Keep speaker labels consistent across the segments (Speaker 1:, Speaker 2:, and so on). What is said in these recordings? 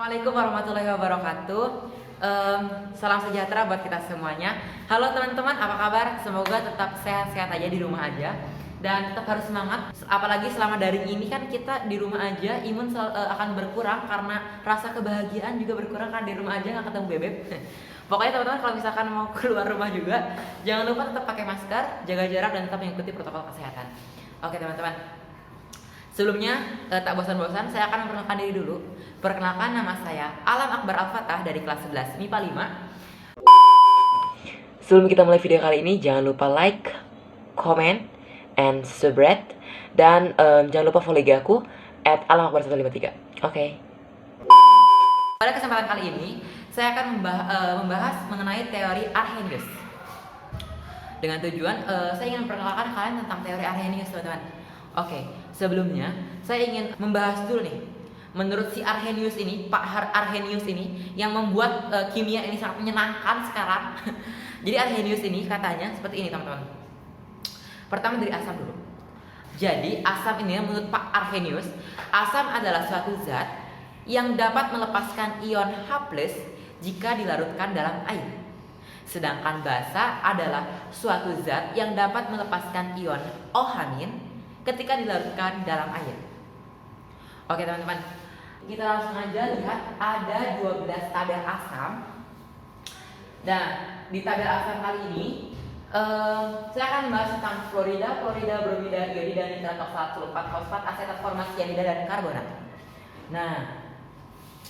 Speaker 1: Assalamualaikum warahmatullahi wabarakatuh. Salam sejahtera buat kita semuanya. Halo teman-teman, apa kabar? Semoga tetap sehat-sehat aja di rumah aja dan tetap harus semangat. Apalagi selama daring ini kan kita di rumah aja, imun akan berkurang karena rasa kebahagiaan juga berkurang karena di rumah aja nggak ketemu bebek. Pokoknya teman-teman kalau misalkan mau keluar rumah juga, jangan lupa tetap pakai masker, jaga jarak dan tetap mengikuti protokol kesehatan. Oke teman-teman. Sebelumnya, tak bosan-bosan, saya akan memperkenalkan diri dulu. Perkenalkan, nama saya Alam Akbar Al-Fatah dari kelas 11 MIPA 5. Sebelum kita mulai video kali ini, jangan lupa like, comment, and subscribe. Dan jangan lupa follow IG aku @alamакbar153. Oke. Pada kesempatan kali ini, saya akan membahas mengenai teori Arrhenius. Dengan tujuan, saya ingin memperkenalkan kalian tentang teori Arrhenius, teman-teman. Oke, sebelumnya saya ingin membahas dulu nih. Menurut si Arrhenius ini, Pak Arrhenius ini yang membuat kimia ini sangat menyenangkan sekarang. Jadi Arrhenius ini katanya seperti ini, teman-teman. Pertama dari asam dulu. Jadi asam ini menurut Pak Arrhenius, asam adalah suatu zat yang dapat melepaskan ion H+ jika dilarutkan dalam air. Sedangkan basa adalah suatu zat yang dapat melepaskan ion OH- ketika dilarutkan dalam air. Oke teman-teman, kita langsung aja lihat ada 12 tabel asam. Dan di tabel asam kali ini saya akan membahas tentang fluorida, bromida, iodida, nitrat, oksat, sulfat, fosfat, asetat, format, sianida, dan karbonat. Nah,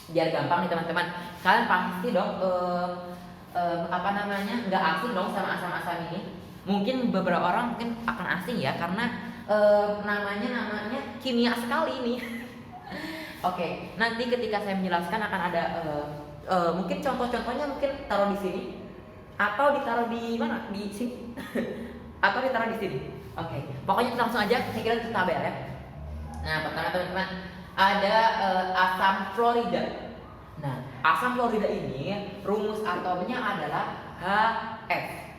Speaker 1: biar gampang nih teman-teman, kalian pasti dong nggak asing dong sama asam-asam ini. Mungkin beberapa orang mungkin akan asing ya, karena namanya kimia sekali ini. Oke, nanti ketika saya menjelaskan akan ada mungkin contoh-contohnya, mungkin taruh di sini atau ditaruh di mana, di sini atau ditaruh di sini. Oke, pokoknya langsung aja saya kira itu tabel ya. Nah, pertama teman-teman ada asam fluorida. Nah, asam fluorida ini rumus atomnya adalah HF.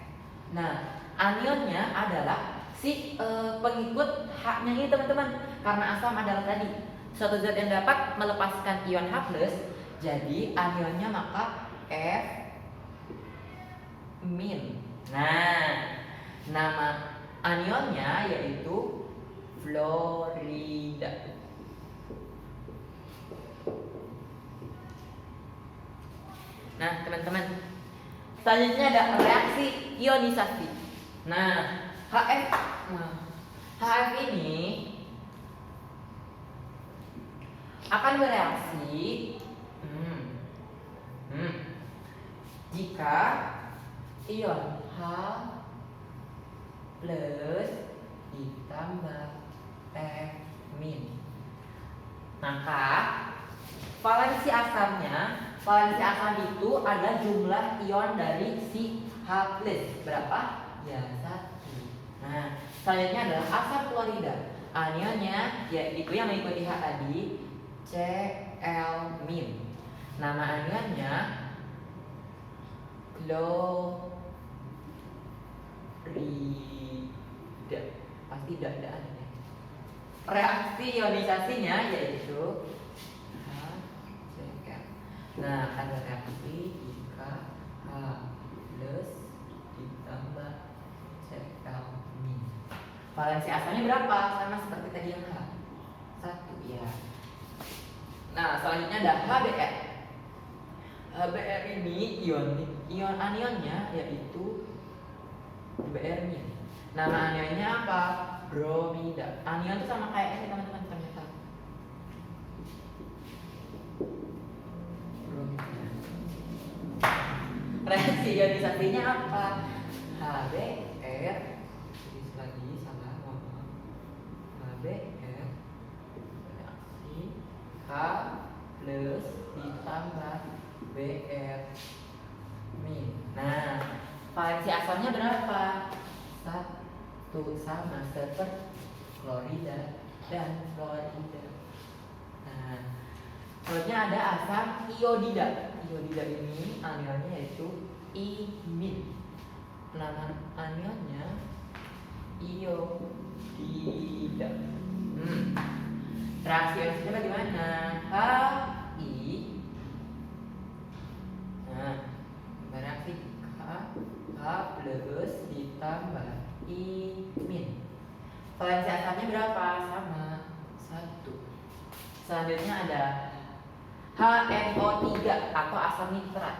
Speaker 1: Nah, anionnya adalah si pengikut H-nya ini teman-teman, karena asam adalah tadi suatu zat yang dapat melepaskan ion H+, jadi anionnya maka F-. Nah, nama anionnya yaitu fluorida. Nah teman-teman, selanjutnya ada reaksi ionisasi. Nah HF ini akan bereaksi jika ion H+ ditambah F-. Maka valensi asam itu adalah jumlah ion dari si H+. Berapa? Ya, 1. Nah, selanjutnya adalah asam fluorida. Anionnya yaitu yang mengikuti H tadi, Cl-. Nama anionnya klorida. Pasti dadaan ya. Reaksi ionisasinya yaitu HCl. Nah, ada reaksi jika H+ ditambah Cl-. Valensi asamnya berapa? Sama seperti tadi yang H. 1 ya. Nah, selanjutnya ada HBr. HBr ini ion anionnya yaitu Br-. Nama anionnya apa? Bromida. Anion itu sama kayak ini teman-teman, ternyata. Bromida. Reaksi ionisasinya apa? HBr HBr reaksi H+ ditambah Br-. Nah, valensi asamnya berapa? 1, sama seperti klorida dan fluorida. Nah, selanjutnya ada asam iodida. Iodida ini anionnya yaitu imid. Nama anionnya iodida. Reaksi ionisasinya bagaimana? HI Valensi asamnya berapa? Sama, 1. Selanjutnya ada HNO3 atau asam nitrat.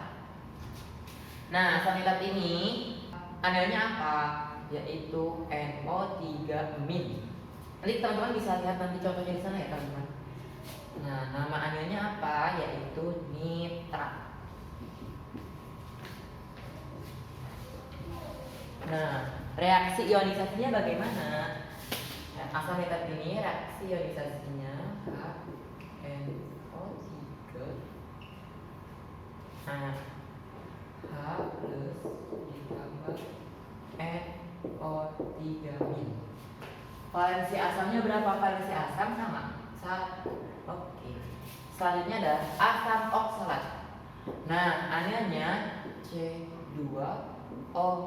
Speaker 1: Nah, asam nitrat ini anilnya apa? Yaitu NO3-. Nanti teman-teman bisa lihat nanti contohnya di sana ya teman-teman. Nah, nama anilnya apa? Yaitu nitrat. Nah, reaksi ionisasinya bagaimana? Nah, asam nitrat ini reaksi ionisasinya HNO3 H plus ditambah NO3-. Valensi asamnya berapa? Valensi asam sama 1. Oke. Selanjutnya ada asam oksalat. Nah, anilnya C2O4 2-.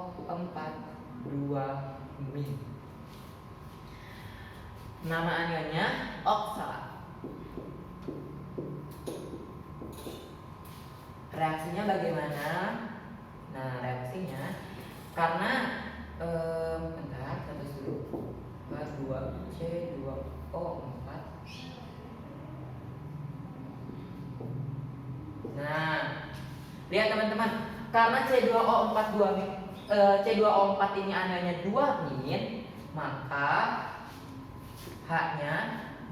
Speaker 1: Nama anilnya oksalat. Reaksinya bagaimana? Nah, reaksinya karena bentar, terus dulu. 2C2O4. Nah, lihat teman-teman, karena C2O4 ini anilnya 2-, maka H-nya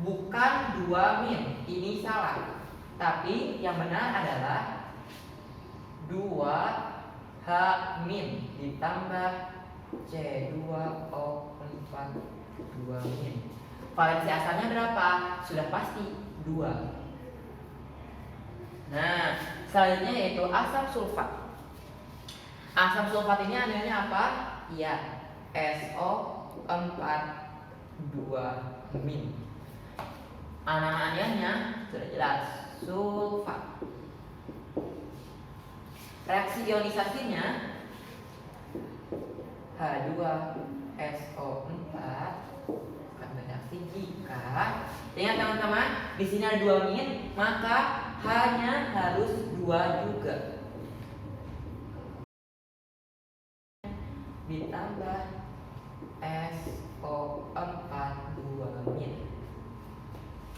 Speaker 1: bukan 2-. Ini salah. Tapi yang benar adalah 2H- ditambah C2O4 2-. Valensi asalnya berapa? Sudah pasti 2. Nah, selanjutnya yaitu asam sulfat. Asam sulfat ini anilnya apa? Ya, SO4 2-. Nama anilnya sudah jelas, sulfat. Reaksi ionisasinya H2SO4 akan bereaksi jika, ingat teman-teman, di sini ada 2-, maka H-nya harus 2 juga. Ditambah SO4 2-.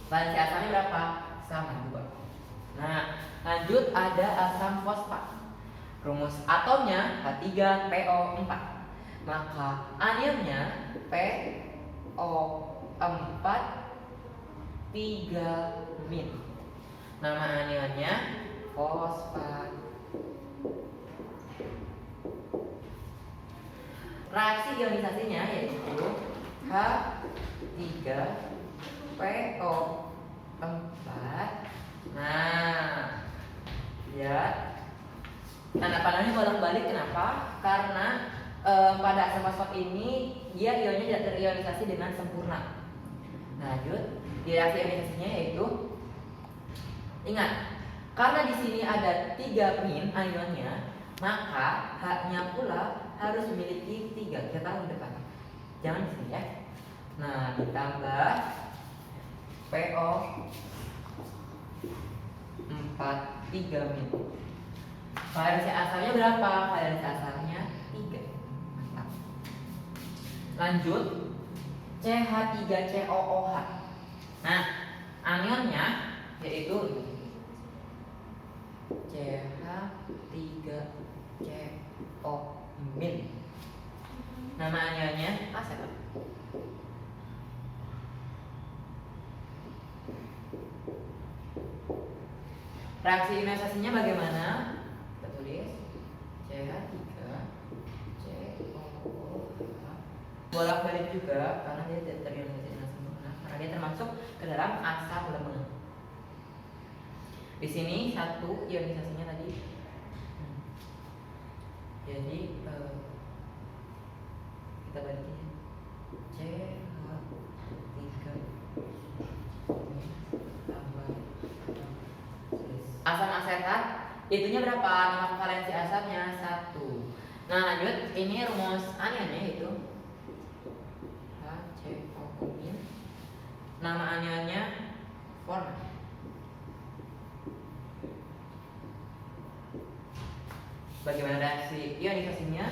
Speaker 1: Valensi asamnya berapa? Sama 2. Nah, lanjut ada asam fosfat. Rumus atomnya H3PO4. Maka anilnya PO4 3-. Nama anilnya fosfat. Reaksi ionisasinya yaitu H3PO4. Nah, lihat tanda panahnya bolak-balik. Kenapa? Karena pada asam fosfat ini dia ionnya tidak terionisasi dengan sempurna. Nah, lanjut, di reaksi ionisasinya yaitu, ingat, karena di sini ada 3 anionnya, maka H-nya pula harus memiliki 3. Kita taruh di depan. Jangan di sini ya. Nah, ditambah PO4 3-. Valensi asalnya berapa? Valensi asalnya 3. Mantap. Lanjut, CH3COOH. Nah, anionnya yaitu CH3CO-. Nama anionnya asetat. Reaksi ionisasinya bagaimana? Kita tulis CH3COOH. Bolak-balik juga karena dia tidak terionisasi dengan sempurna, karena dia termasuk ke dalam asam lemah. Di sini 1 ionisasinya tadi. Jadi kita balikin CH3 tambah asam asetat, itunya berapa? Nama valensi asamnya 1. Nah, lanjut, ini rumus anilnya yaitu HCO-. Nama anilnya format. Bagaimana reaksi ionisasinya?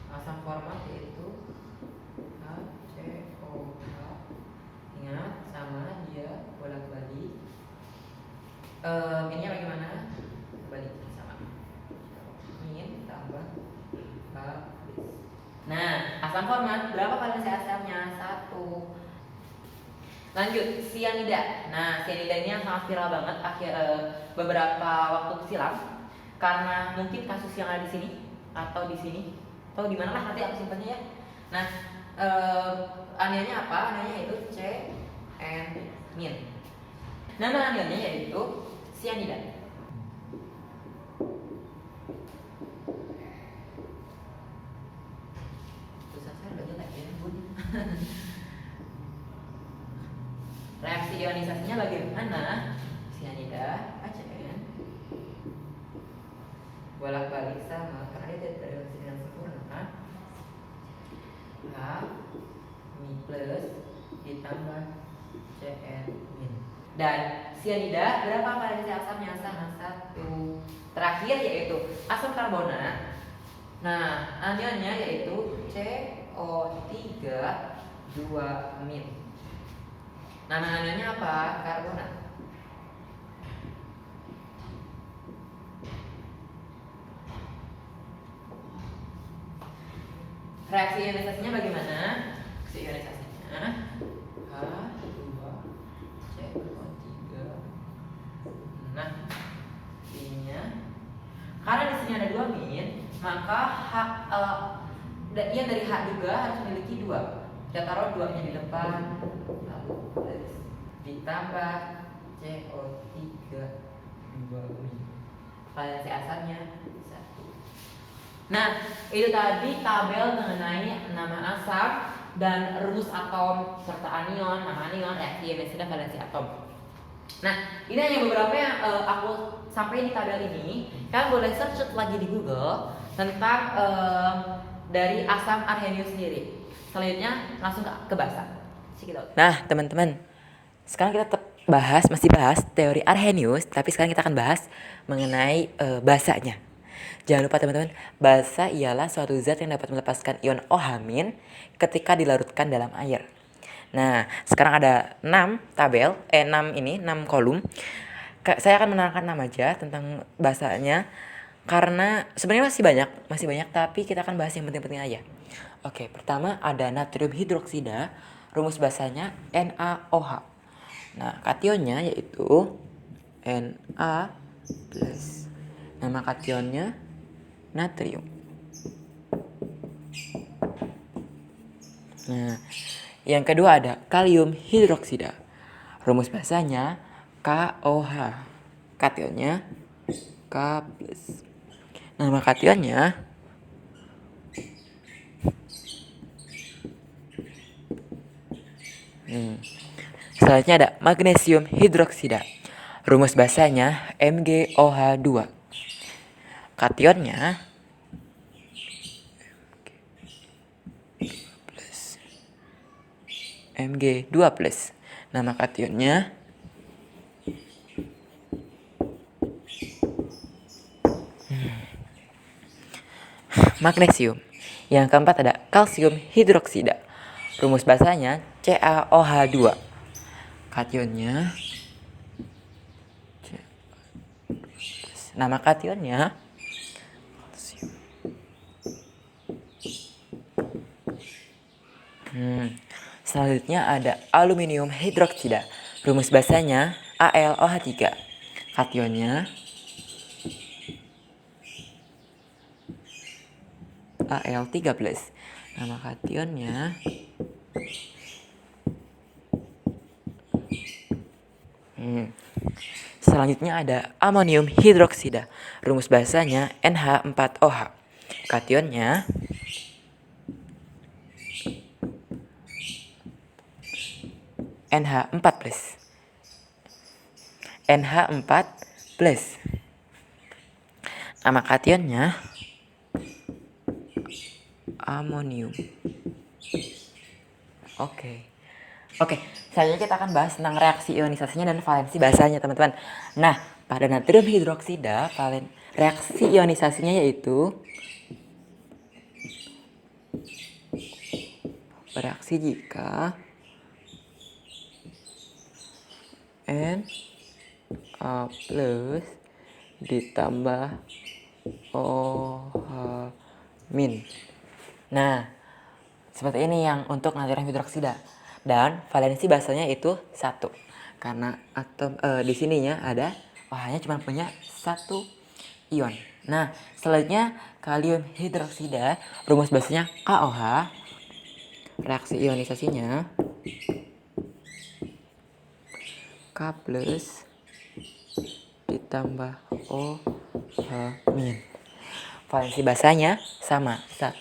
Speaker 1: Asam format yaitu HCO. Ininya bagaimana? Balik sama. Min tambah H. Nah, asam format berapa valensi asamnya? 1. Lanjut, sianida. Nah, sianida ini yang sangat viral banget beberapa waktu silam karena mungkin kasus yang ada di sini atau di sini atau di mana lah, nanti aku simpannya ya. Nah, aniannya apa? Aniannya itu CN-min. Nama aniannya yaitu sianida. Tulisan saya udah jelek ya, Bun. Reaksi ionisasinya bagaimana? Sianida HCN bolak-balik sama karena dia tidak bereaksi dengan sempurna. H Mi plus ditambah Cn min. Dan sianida berapa valensi asamnya? Sama 1. Terakhir yaitu asam karbonat. Nah, anionnya yaitu CO3 2 min. Nama anionnya apa? Karbonat. Reaksi ionisasinya bagaimana? Reaksi ionisasinya H2CO3. Nah, ininya karena di sini ada 2 min, maka yang dari H juga harus memiliki 2. Kita taruh 2-nya di depan, lalu plus ditambah CO3 2 min. Valensi asamnya 1. Nah, itu tadi tabel mengenai nama asam dan rumus atom serta anion, nama anion, reaksi ionisasi dan valensi atom. Nah, ini hanya beberapa yang aku sampaikan di tabel ini. Kalian boleh search lagi di Google tentang dari asam arhenius sendiri. Selanjutnya langsung ke basa. Nah, teman-teman, sekarang kita masih bahas teori Arrhenius, tapi sekarang kita akan bahas mengenai basanya. Jangan lupa teman-teman, basa ialah suatu zat yang dapat melepaskan ion OH- ketika dilarutkan dalam air. Nah, sekarang ada 6 kolom. Saya akan menerangkan 6 aja tentang basanya karena sebenarnya masih banyak, tapi kita akan bahas yang penting-penting aja. Oke, pertama ada natrium hidroksida, rumus basanya NaOH. Nah, kationnya yaitu Na+. Nama kationnya natrium. Nah, yang kedua ada kalium hidroksida. Rumus basanya KOH. Kationnya K+. Nama kationnya selanjutnya ada magnesium hidroksida. Rumus basanya MgOH2. Kationnya Mg2+. Nama kationnya magnesium. Yang keempat ada kalsium hidroksida. Rumus basanya CaOH2. Kationnya nama kationnya selanjutnya ada aluminium hidroksida. Rumus basanya AlOH3. Kationnya Al3+. Nama kationnya selanjutnya ada amonium hidroksida. Rumus basanya NH4OH. Kationnya NH4+. NH4+. Nama kationnya amonium. Oke, selanjutnya kita akan bahas tentang reaksi ionisasinya dan valensi basanya, teman-teman. Nah, pada natrium hidroksida, reaksi ionisasinya yaitu bereaksi jika N A plus ditambah OH min. Nah, seperti ini yang untuk natrium hidroksida. Dan valensi bahasanya itu 1. Karena atom di sininya ada OH-nya cuma punya 1 ion. Nah, selanjutnya kalium hidroksida, rumus bahasanya KOH. Reaksi ionisasinya K plus ditambah OH min. Valensi basanya sama 1.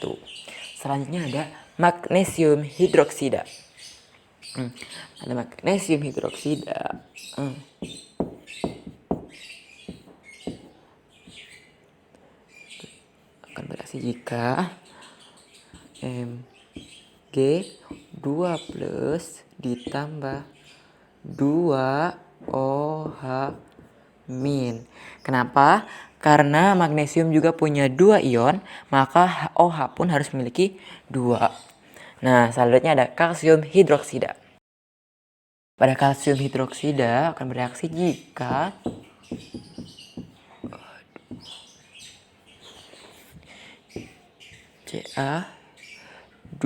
Speaker 1: Selanjutnya ada magnesium hidroksida. Ada magnesium hidroksida. Akan bereaksi jika Mg2 plus ditambah 2 OH min. Kenapa? Karena magnesium juga punya 2 ion, maka OH pun harus memiliki 2. Nah, selanjutnya ada kalsium hidroksida. Pada kalsium hidroksida akan bereaksi jika Ca2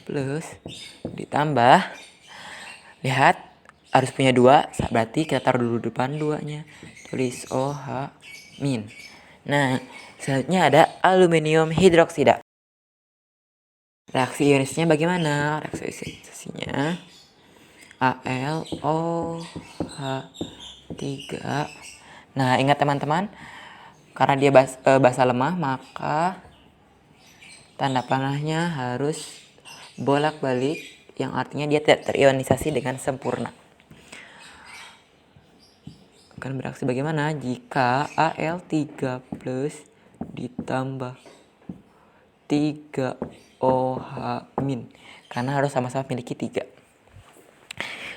Speaker 1: plus ditambah, lihat harus punya 2, berarti kita taruh dulu depan 2-nya, tulis OH min. Nah, selanjutnya ada aluminium hidroksida. Reaksi ionisasinya bagaimana? Reaksi ionisasinya AlOH3. Nah, ingat teman-teman, karena dia basa lemah, maka tanda panahnya harus bolak-balik, yang artinya dia tidak terionisasi dengan sempurna. Akan bereaksi bagaimana jika Al3 plus ditambah 3 OH min, karena harus sama-sama memiliki 3.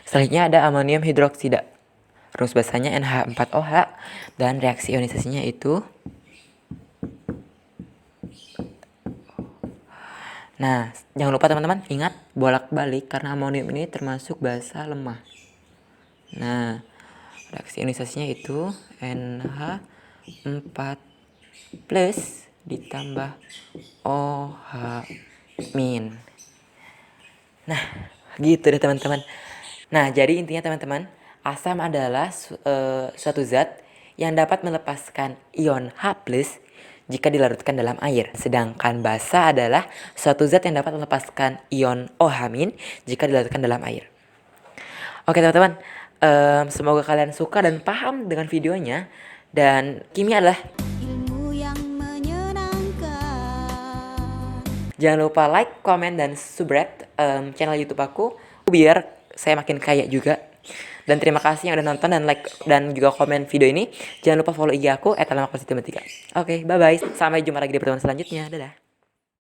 Speaker 1: Selanjutnya ada amonium hidroksida. Rumus basanya NH4OH dan reaksi ionisasinya itu. Nah, jangan lupa teman-teman ingat bolak-balik karena amonium ini termasuk basa lemah. Nah, reaksi ionisasinya itu NH4 plus ditambah OH min. Nah, gitu deh teman-teman. Nah, jadi intinya teman-teman, asam adalah suatu zat yang dapat melepaskan ion H+ jika dilarutkan dalam air. Sedangkan basa adalah suatu zat yang dapat melepaskan ion OH- jika dilarutkan dalam air. Oke teman-teman, semoga kalian suka dan paham dengan videonya. Dan kimia adalah ilmu yang menyenangkan. Jangan lupa like, comment, dan subscribe channel YouTube aku biar saya makin kaya juga. Dan terima kasih yang udah nonton dan like dan juga komen video ini. Jangan lupa follow IG aku @alamakpositif3. Oke, bye bye. Sampai jumpa lagi di pertemuan selanjutnya. Dadah.